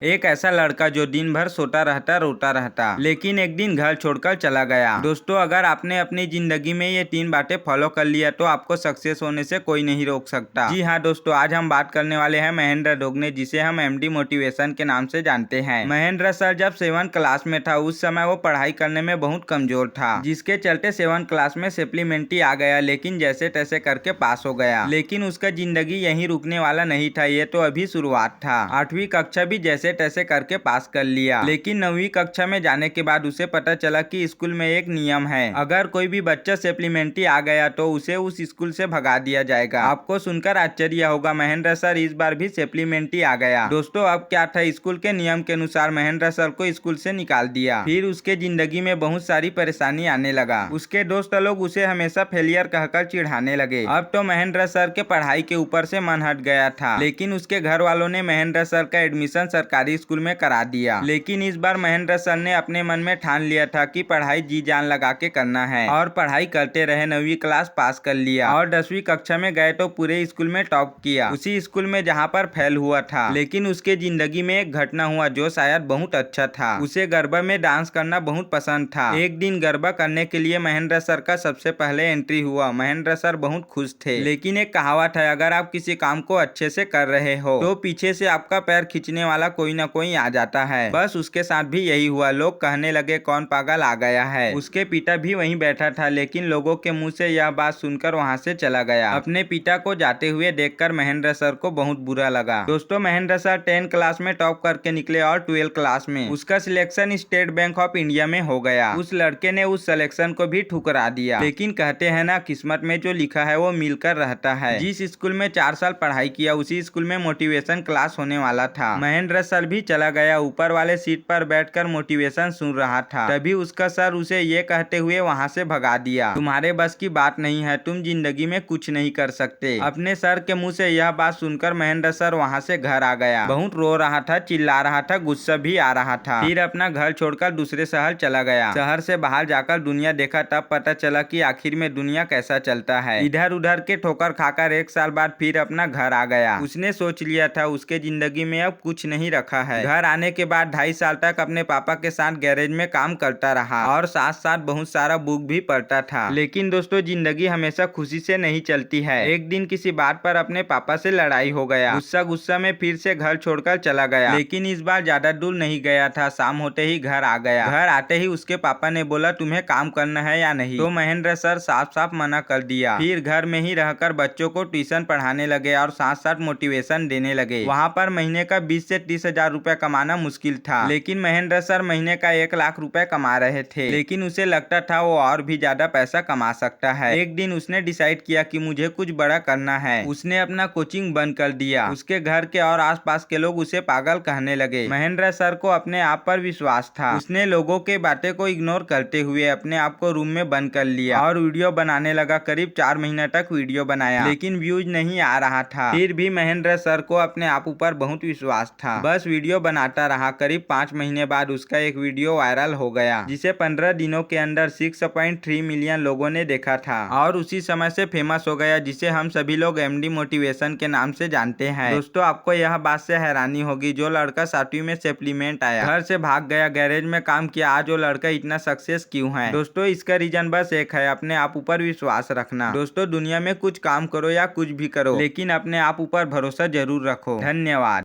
एक ऐसा लड़का जो दिन भर सोता रहता रोता रहता, लेकिन एक दिन घर छोड़कर चला गया। दोस्तों, अगर आपने अपनी जिंदगी में ये 3 बातें फॉलो कर लिया तो आपको सक्सेस होने से कोई नहीं रोक सकता। जी हाँ दोस्तों, आज हम बात करने वाले हैं महेंद्र डोगने, जिसे हम एमडी मोटिवेशन के नाम से जानते हैं। महेंद्र सर जब 7th क्लास में था, उस समय वो पढ़ाई करने में बहुत कमजोर था, जिसके चलते 7th क्लास में सप्लीमेंट्री आ गया, लेकिन जैसे तैसे करके पास हो गया। लेकिन उसका जिंदगी यहीं रुकने वाला नहीं था, ये तो अभी शुरुआत था। 8वीं कक्षा भी जैसे तैसे करके पास कर लिया, लेकिन 9वीं कक्षा में जाने के बाद उसे पता चला कि स्कूल में एक नियम है, अगर कोई भी बच्चा सप्लीमेंट्री आ गया तो उसे उस स्कूल से भगा दिया जाएगा। आपको सुनकर आश्चर्य होगा, महेंद्र सर इस बार भी सप्लीमेंट्री आ गया। दोस्तों, अब क्या था, स्कूल के नियम के अनुसार महेंद्र सर को स्कूल से निकाल दिया। फिर उसके जिंदगी में बहुत सारी परेशानी आने लगा। उसके दोस्त लोग उसे हमेशा फेलियर कहकर चिढ़ाने लगे। अब तो महेंद्र सर के पढ़ाई के ऊपर से मन हट गया था, लेकिन उसके घर वालों ने महेंद्र सर का एडमिशन सरकारी स्कूल में करा दिया। लेकिन इस बार महेंद्र सर ने अपने मन में ठान लिया था कि पढ़ाई जी जान लगा के करना है, और पढ़ाई करते रहे। 9वीं क्लास पास कर लिया और 10वीं कक्षा में गए तो पूरे स्कूल में टॉप किया, उसी स्कूल में जहां पर फेल हुआ था। लेकिन उसके जिंदगी में एक घटना हुआ जो शायद बहुत अच्छा था। उसे गरबा में डांस करना बहुत पसंद था। एक दिन गरबा करने के लिए महेंद्र सर का सबसे पहले एंट्री हुआ। महेंद्र सर बहुत खुश थे, लेकिन एक कहावत है, अगर आप किसी काम को अच्छे से कर रहे हो तो पीछे से आपका पैर खींचने वाला कोई न कोई आ जाता है। बस उसके साथ भी यही हुआ। लोग कहने लगे कौन पागल आ गया है। उसके पिता भी वहीं बैठा था, लेकिन लोगों के मुंह से यह बात सुनकर वहां से चला गया। अपने पिता को जाते हुए देखकर महेंद्र सर को बहुत बुरा लगा। दोस्तों, महेंद्र सर 10th क्लास में टॉप करके निकले और 12th क्लास में उसका selection state bank of India में हो गया। उस लड़के ने उस सिलेक्शन को भी ठुकरा दिया, लेकिन कहते हैं ना, किस्मत में जो लिखा है वो मिलकर रहता है। जिस स्कूल में 4 साल पढ़ाई किया, उसी स्कूल में मोटिवेशन क्लास होने वाला था। महेंद्र सर भी चला गया, ऊपर वाले सीट पर बैठकर मोटिवेशन सुन रहा था। तभी उसका सर उसे ये कहते हुए वहां से भगा दिया, तुम्हारे बस की बात नहीं है, तुम जिंदगी में कुछ नहीं कर सकते। अपने सर के मुंह से यह बात सुनकर महेंद्र सर वहां से घर आ गया। बहुत रो रहा था, चिल्ला रहा था, गुस्सा भी आ रहा था। फिर अपना घर छोड़कर दूसरे शहर चला गया। शहर से बाहर जाकर दुनिया देखा, तब पता चला कि आखिर में दुनिया कैसा चलता है। इधर उधर के ठोकर खाकर 1 साल बाद फिर अपना घर आ गया। उसने सोच लिया था उसके जिंदगी में अब कुछ नहीं रखा है। घर आने के बाद 2.5 साल तक अपने पापा के साथ गैरेज में काम करता रहा और साथ साथ बहुत सारा बुक भी पढ़ता था। लेकिन दोस्तों, जिंदगी हमेशा खुशी से नहीं चलती है। एक दिन किसी बात पर अपने पापा से लड़ाई हो गया। गुस्सा में फिर से घर छोड़कर चला गया, लेकिन इस बार ज्यादा दूर नहीं गया था। शाम होते ही घर आ गया। घर आते ही उसके पापा ने बोला, तुम्हें काम करना है या नहीं? तो महेंद्र सर साफ साफ मना कर दिया। फिर घर में ही रहकर बच्चों को ट्यूशन पढ़ाने लगे और साथ साथ मोटिवेशन देने लगे। वहाँ पर महीने का 20 से 30 हजार रुपए कमाना मुश्किल था, लेकिन महेंद्र सर महीने का 1 लाख रुपए कमा रहे थे। लेकिन उसे लगता था वो और भी ज्यादा पैसा कमा सकता है। एक दिन उसने डिसाइड किया कि मुझे कुछ बड़ा करना है। उसने अपना कोचिंग बंद कर दिया। उसके घर के और आसपास के लोग उसे पागल कहने लगे। महेंद्र सर को अपने आप पर विश्वास था। उसने लोगों के बातें को इग्नोर करते हुए अपने आप को रूम में बंद कर लिया और वीडियो बनाने लगा। करीब 4 महीने तक वीडियो बनाया, लेकिन व्यूज नहीं आ रहा था। फिर भी महेंद्र सर को अपने आप ऊपर बहुत विश्वास था। बस वीडियो बनाता रहा। करीब 5 महीने बाद उसका एक वीडियो वायरल हो गया, जिसे 15 दिनों के अंदर 6.3 मिलियन लोगों ने देखा था और उसी समय से फेमस हो गया, जिसे हम सभी लोग एमडी मोटिवेशन के नाम से जानते हैं। दोस्तों, आपको यह बात से हैरानी होगी, जो लड़का 7वीं में सप्लीमेंट आया, घर से भाग गया, गैरेज में काम किया, आज वो लड़का इतना सक्सेस क्यों है? दोस्तों, इसका रीजन बस एक है, अपने आप ऊपर विश्वास रखना। दोस्तों, दुनिया में कुछ काम करो या कुछ भी करो, लेकिन अपने आप ऊपर भरोसा जरूर रखो। धन्यवाद।